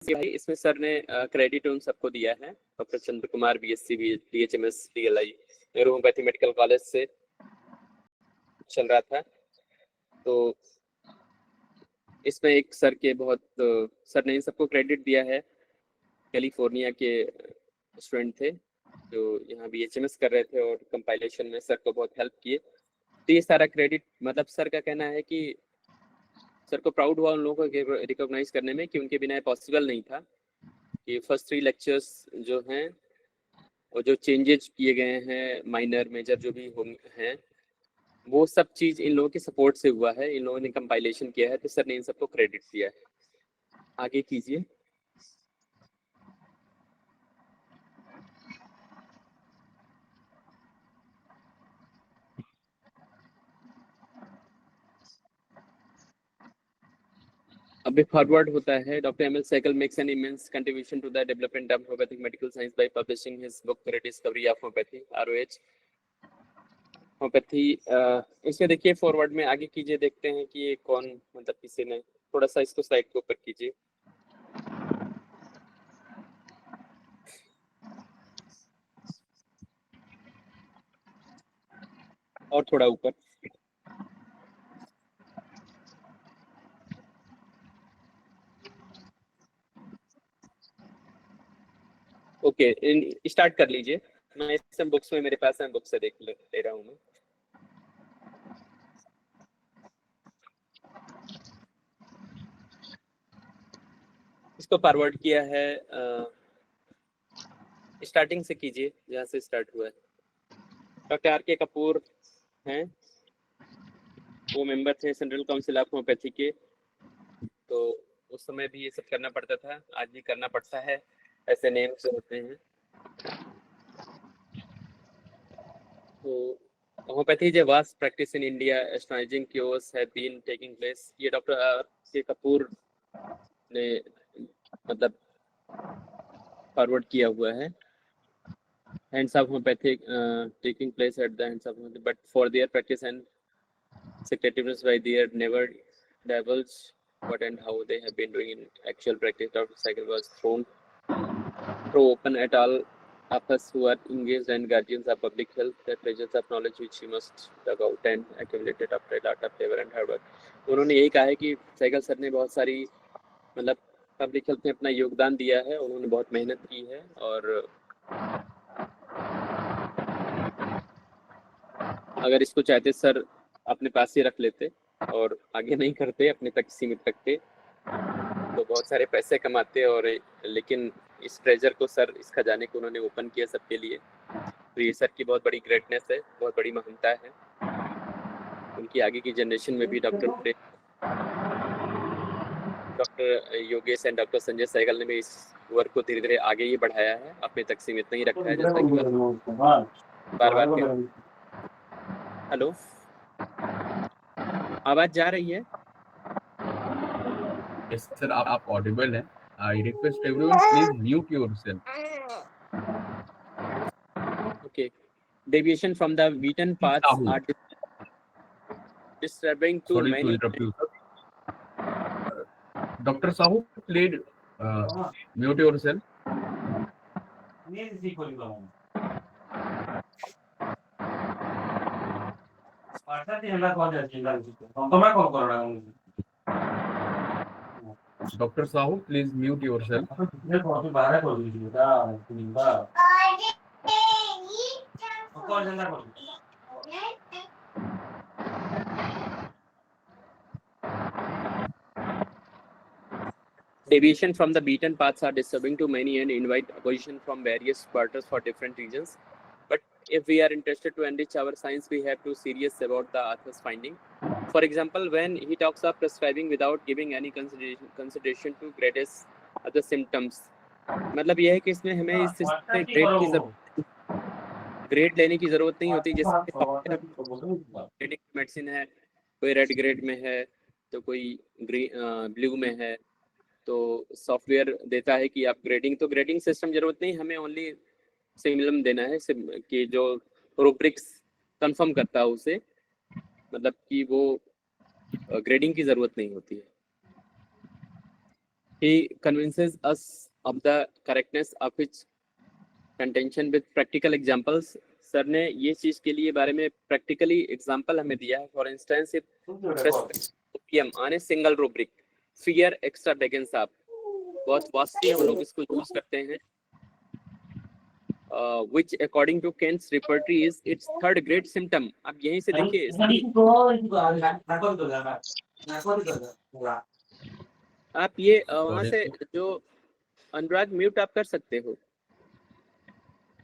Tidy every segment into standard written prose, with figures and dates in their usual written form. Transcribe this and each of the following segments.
भाई इसमें सर ने क्रेडिट उन सबको दिया है, doctor Chandra Kumar BSc BHMS DLI Nehru homoeopathy medical college से चल रहा था। तो इसमें एक सर के बहुत सर ने इन सबको क्रेडिट दिया है, कैलिफोर्निया के स्टूडेंट थे जो यहाँ बीएचएमएस कर रहे थे और कंपाइलेशन में सर को बहुत हेल्प किए। तो ये सारा क्रेडिट मतलब सर का कहना है कि सर को प्राउड हुआ उन लोगों को रिकॉग्नाइज करने में कि उनके बिना पॉसिबल नहीं था कि फर्स्ट 3 लेक्चर्स जो हैं और जो चेंजेस किए गए हैं माइनर मेजर जो भी हैं वो सब चीज इन लोगों के सपोर्ट से हुआ है, इन लोगों ने कंपाइलेशन किया है, तो सर ने इन सबको क्रेडिट दिया है। आगे कीजिए। अभी फॉरवर्ड होता है, doctor M L Sehgal makes an immense contribution to the development of homoeopathic medical science by publishing his book rediscovery of homoeopathy ROH homoeopathy. इसमें देखिए फॉरवर्ड में आगे कीजिए, देखते हैं कि ये कौन, मतलब किसी ने थोड़ा सा इसको स्लाइड के ऊपर कीजिए और थोड़ा ऊपर। ओके स्टार्ट कर लीजिए। मैं इस बुक्स में मेरे पास है, बुक से देख ले रहा हूँ मैं। इसको फॉरवर्ड किया है, स्टार्टिंग से कीजिए जहाँ से स्टार्ट हुआ है। डॉक्टर आर के कपूर हैं, वो मेंबर थे सेंट्रल काउंसिल ऑफ होम्योपैथी के, तो उस समय भी ये सब करना पड़ता था, आज भी करना पड़ता है, ऐसे नेम्स होते हैं। तो homoeopathy is a vast practice in India, astonishing cures have been taking place. ये डॉक्टर आर के कपूर ने मतलब फॉरवर्ड किया हुआ है। Hands of homeopathic taking place at the hands of homeopathy, but for their practice and secretiveness by their never divulge what and how they have been doing in actual practice. Dr. Cycle was thrown open at all of us who are engaged and guardians of public health, the treasures of knowledge which we must dug out and accumulated after a lot of labor and hard work. उन्होंने यही कहा है कि cycle sir ने बहुत सारी मतलब public health में अपना योगदान दिया है, उन्होंने बहुत मेहनत की है और अगर इसको चाहते सर अपने पास ही रख लेते और आगे नहीं करते, अपने तक सीमित रखते तो बहुत सारे पैसे कमाते, और लेकिन इस ट्रेजर को सर, इस खजाने को उन्होंने ओपन किया सबके लिए। तो ये सर की बहुत बड़ी ग्रेटनेस है, बहुत बड़ी महानता है। उनकी आगे की जनरेशन में भी doctor Yogesh and doctor Sanjay Sehgal ने भी इस वर्क को धीरे धीरे आगे ही बढ़ाया है, अपने तक सीमित नहीं रखा है, जैसा कि बार बार। हेलो, आवाज जा रही है? यस सर, आप ऑडिबल है। I request everyone please mute yourself. Okay, deviation from the beaten paths are disturbing to Sorry many. to interrupt you, sir. Dr. Sahu, please mute yourself. Dr. Sahu, please mute yourself. Deviation from the beaten paths are disturbing to many and invite opposition from various quarters for different reasons. But if we are interested to enrich our science, we have to be serious about the author's finding. For example, when he talks of prescribing without giving any consideration to grades of the symptoms, मतलब यह है कि इसमें हमें इस grade लेने की जरूरत नहीं होती। जैसे ग्रेडिंग मेडिसिन है, कोई रेड ग्रेड में है तो कोई ब्लू में है, तो सॉफ्टवेयर देता है कि आप ग्रेडिंग, तो ग्रेडिंग सिस्टम जरूरत नहीं, हमें ओनली सिमिलम देना है कि जो रूब्रिक्स कंफर्म करता है उसे, मतलब कि वो ग्रेडिंग की जरूरत नहीं होती है। he convinces us of the correctness of its contention with practical examples. Sir ने ये चीज के लिए बारे में प्रैक्टिकली एग्जांपल हमें दिया है. For instance if OPM on a single rubric fear extravagance आप बहुत वास्टली हम लोग इसको यूज करते हैं, which according to Kent's repertory is its third grade symptom. अब यहीं से देखिए आप ये वहां से जो अनुराग म्यूट आप कर सकते हो,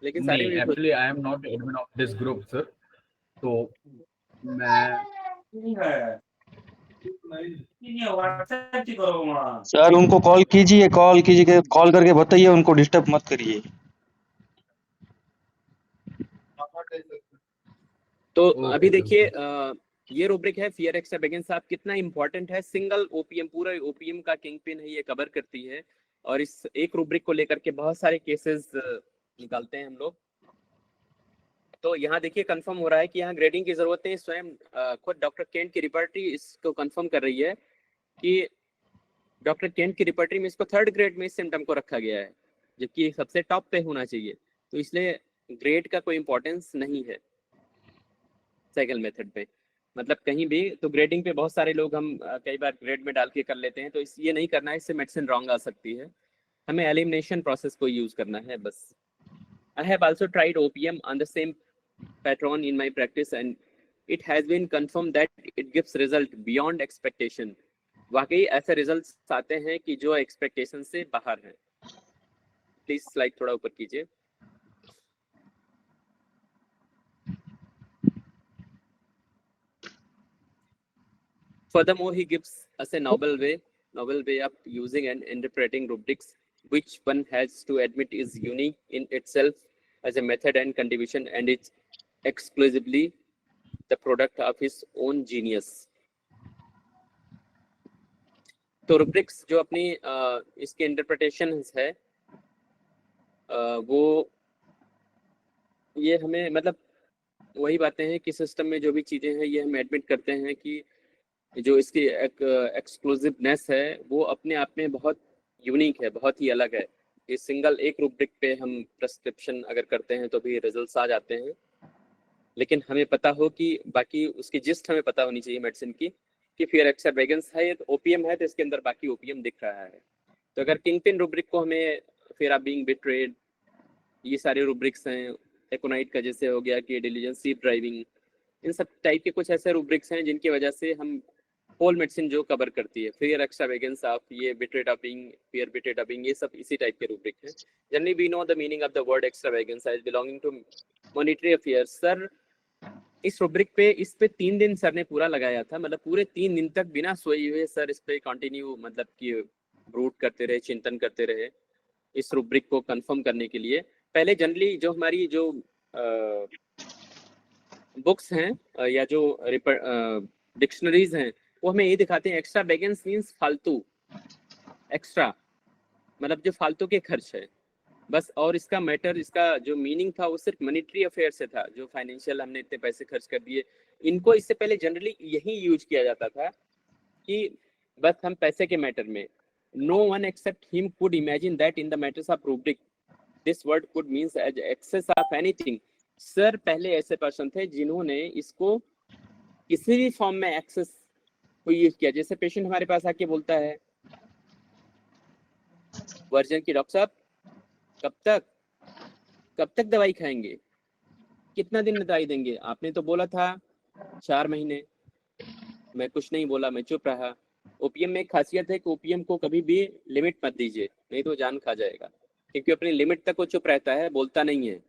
लेकिन सारे नहीं, actually I am not admin of this group sir, तो मैं सर उनको कॉल कीजिए, कॉल करके बताइए, उनको डिस्टर्ब मत करिए. तो अभी देखिए ये रूब्रिक है फियर एक्स्ट्रावेगेंस आप कितना इंपॉर्टेंट है. सिंगल ओपीएम, पूरा ओपीएम का किंग पिन है, ये कवर करती है. और इस एक रूब्रिक को लेकर के बहुत सारे केसेस निकालते हैं हम लोग. तो यहाँ देखिए कंफर्म हो रहा है कि यहाँ ग्रेडिंग की जरूरत नहीं. स्वयं खुद डॉक्टर केंट की रिपर्टरी इसको कंफर्म कर रही है कि डॉक्टर केंट की रिपर्टरी में इसको थर्ड ग्रेड में इस सिम्टम को रखा गया है, जबकि सबसे टॉप पे होना चाहिए. तो इसलिए ग्रेड का कोई इंपॉर्टेंस नहीं है साइकिल मेथड पे. मतलब कहीं भी तो ग्रेडिंग पे बहुत सारे लोग हम कई बार ग्रेड में डाल के कर लेते हैं, तो ये नहीं करना है, इससे मेडिसिन रॉन्ग आ सकती है. हमें एलिमिनेशन प्रोसेस को यूज करना है बस. I have also tried OPM on the same patron in my practice and it has been confirmed that it gives result beyond expectation. वाकई ऐसे रिजल्ट्स आते हैं कि जो एक्सपेक्टेशन से बाहर हैं. प्लीज स्लाइड थोड़ा ऊपर कीजिए. Furthermore, he gives us a novel way of using and interpreting rubrics, which one has to admit is unique in itself as a method and contribution, and it's exclusively the product of his own genius. तो rubrics जो अपनी इसके interpretation है वो ये हमें मतलब वही बातें हैं कि सिस्टम में जो भी चीजें हैं ये हम एडमिट करते हैं कि जो इसकी एक्सक्लूसिवनेस है वो अपने आप में बहुत यूनिक है, बहुत ही अलग है. ये सिंगल एक रूब्रिक पे हम प्रेस्क्रिप्शन अगर करते हैं तो भी रिजल्ट्स आ जाते हैं, लेकिन हमें पता हो कि बाकी उसकी जिस्ट हमें पता होनी चाहिए मेडिसिन की कि फियर एक्स्ट्रावेगेंस है तो ओपीएम है तो इसके अंदर बाकी ओपीएम दिख रहा है. तो अगर किंगपिन रूब्रिक को हमें फियर ऑफ बीइंग बिट्रेड, ये सारे रूब्रिक्स हैं, एकोनाइट का जैसे हो गया कि डिलीजेंस ड्राइविंग, इन सब टाइप के कुछ ऐसे रूब्रिक्स हैं जिनकी वजह से हम होल मेडिसिन जो कवर करती है. फियर एक्स्ट्रावेगेंस ऑफ ये betrayed of being, fear betrayed of being, ये सब इसी टाइप के रूब्रिक हैं. Generally we know the meaning of the word extravagance as belonging to monetary affairs. Sir इस रूब्रिक पे 3 दिन सर ने पूरा लगाया था, मतलब पूरे 3 दिन तक बिना सोए हुए सर इस पे कंटिन्यू मतलब कि ब्रूट करते रहे, चिंतन करते रहे इस रूब्रिक को कंफर्म करने के लिए. पहले जनरली जो हमारी जो बुक्स हैं या जो डिक्शनरीज हैं वो हमें ये दिखाते हैं एक्स्ट्रावेगेंस मींस फालतू, एक्स्ट्रा मतलब जो फालतू के खर्च है बस. और इसका मैटर, इसका जो मीनिंग था वो सिर्फ मॉनेटरी अफेयर से था, जो फाइनेंशियल हमने इतने पैसे खर्च कर दिए. इनको इससे पहले जनरली यही यूज किया जाता था कि बस हम पैसे के मैटर में. No one except him could imagine that in the matters of rubric this word could means as excess of anything. Sir पहले ऐसे पर्सन थे जिन्होंने इसको किसी भी फॉर्म में एक्सेस को यूज किया. जैसे पेशेंट हमारे पास आके बोलता है वर्जन की डॉक्टर साहब कब तक दवाई खाएंगे, कितना दिन में दवाई देंगे, आपने तो बोला था 4 महीने. मैं कुछ नहीं बोला, मैं चुप रहा. ओपीएम में एक खासियत है कि ओपीएम को कभी भी लिमिट मत दीजिए, नहीं तो जान खा जाएगा, क्योंकि अपनी लिमिट तक वो चुप रहता है, बोलता नहीं है.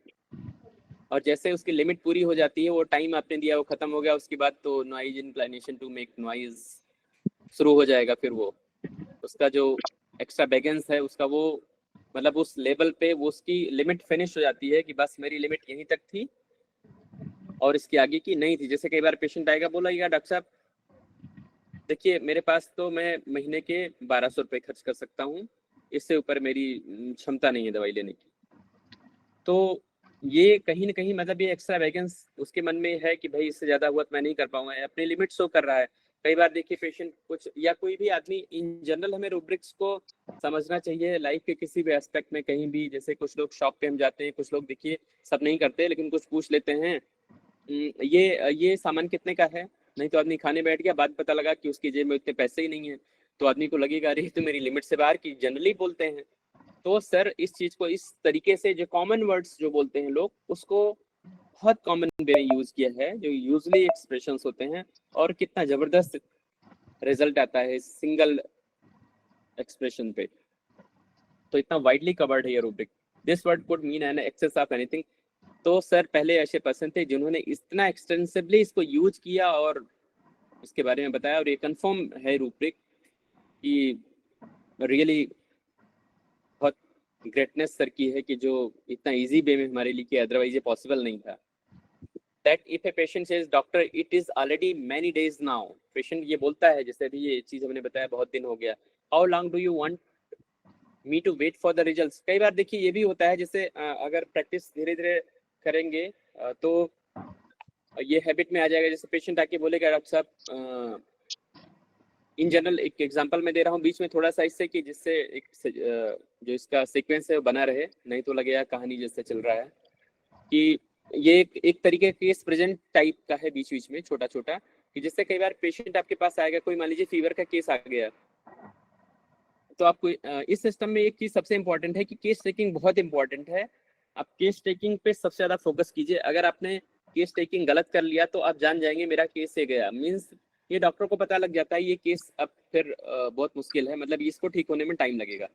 और जैसे उसकी लिमिट पूरी हो जाती है, वो टाइम आपने दिया वो खत्म हो गया, उसके बाद तो noise inclination to make noise शुरू हो जाएगा. फिर वो उसका जो एक्स्ट्रावेगेंस है उसका वो मतलब उस लेवल पे वो उसकी लिमिट फिनिश हो जाती है कि बस मेरी लिमिट यहीं तक थी और इसके आगे की नहीं थी. जैसे कई बार पेशेंट आएगा, बोला डॉक्टर साहब देखिए मेरे पास तो मैं महीने के 1200 रुपये खर्च कर सकता हूँ, इससे ऊपर मेरी क्षमता नहीं है दवाई लेने की. तो ये कहीं ना कहीं मतलब ये एक्स्ट्रावेगेंस उसके मन में है कि भाई इससे ज्यादा हुआ तो मैं नहीं कर पाऊंगा, अपनी लिमिट शो कर रहा है. कई बार देखिए पेशेंट कुछ या कोई भी आदमी इन जनरल हमें रूब्रिक्स को समझना चाहिए लाइफ के किसी भी एस्पेक्ट में कहीं भी। जैसे कुछ लोग शॉप पे हम जाते हैं, कुछ लोग देखिए सब नहीं करते लेकिन कुछ पूछ लेते हैं ये सामान कितने का है, नहीं तो आदमी खाने बैठ गया, बाद पता लगा कि उसकी जेब में उतने पैसे ही नहीं है, तो आदमी को लगेगा अरे तो मेरी लिमिट से बाहर की जनरली बोलते हैं। तो सर इस चीज को इस तरीके से जो कॉमन वर्ड्स जो बोलते हैं लोग उसको बहुत कॉमन वे में यूज किया है, जो यूजली एक्सप्रेशंस होते हैं, और कितना जबरदस्त रिजल्ट आता है सिंगल एक्सप्रेशन पे। तो इतना वाइडली कवर्ड है ये rubric. This word could mean an excess of anything. तो सर पहले ऐसे पर्सन थे जिन्होंने इतना एक्सटेंसिवली इसको यूज किया और इसके बारे में बताया, और ये कंफर्म है रूब्रिक कि रियली बहुत ग्रेटनेस सर की है कि जो इतना इजी वे में हमारे लिए किया, अदरवाइज ये पॉसिबल नहीं था। That if a patient says doctor it is already many days now, patient ये बोलता है, जैसे अभी ये चीज हमने बताया बहुत दिन हो गया, how long do you want me to wait for the results। कई बार देखिए ये भी होता है, जैसे अगर प्रैक्टिस धीरे धीरे करेंगे तो ये हैबिट में आ जाएगा। जैसे पेशेंट आके बोलेगा डॉक्टर साहब, इन जनरल एक एग्जांपल मैं दे रहा हूँ बीच में थोड़ा सा इससे कि जिससे एक जो इसका सीक्वेंस है वो बना रहे, नहीं तो लगेगा कहानी जैसे चल रहा है कि ये एक तरीके केस प्रेजेंट टाइप का है बीच बीच में छोटा छोटा, कि जिससे कई बार पेशेंट आपके पास आएगा, कोई मान लीजिए फीवर का केस आ गया, तो आपको इस सिस्टम में एक चीज सबसे इंपॉर्टेंट है कि केस टेकिंग बहुत इंपॉर्टेंट है। आप केस टेकिंग पे सबसे ज्यादा फोकस कीजिए। अगर आपने केस टेकिंग गलत कर लिया तो आप जान जाएंगे मेरा केस से गया, मीन्स ये डॉक्टर को पता लग जाता है ये केस अब फिर बहुत मुश्किल है, मतलब इसको ठीक होने में टाइम लगेगा।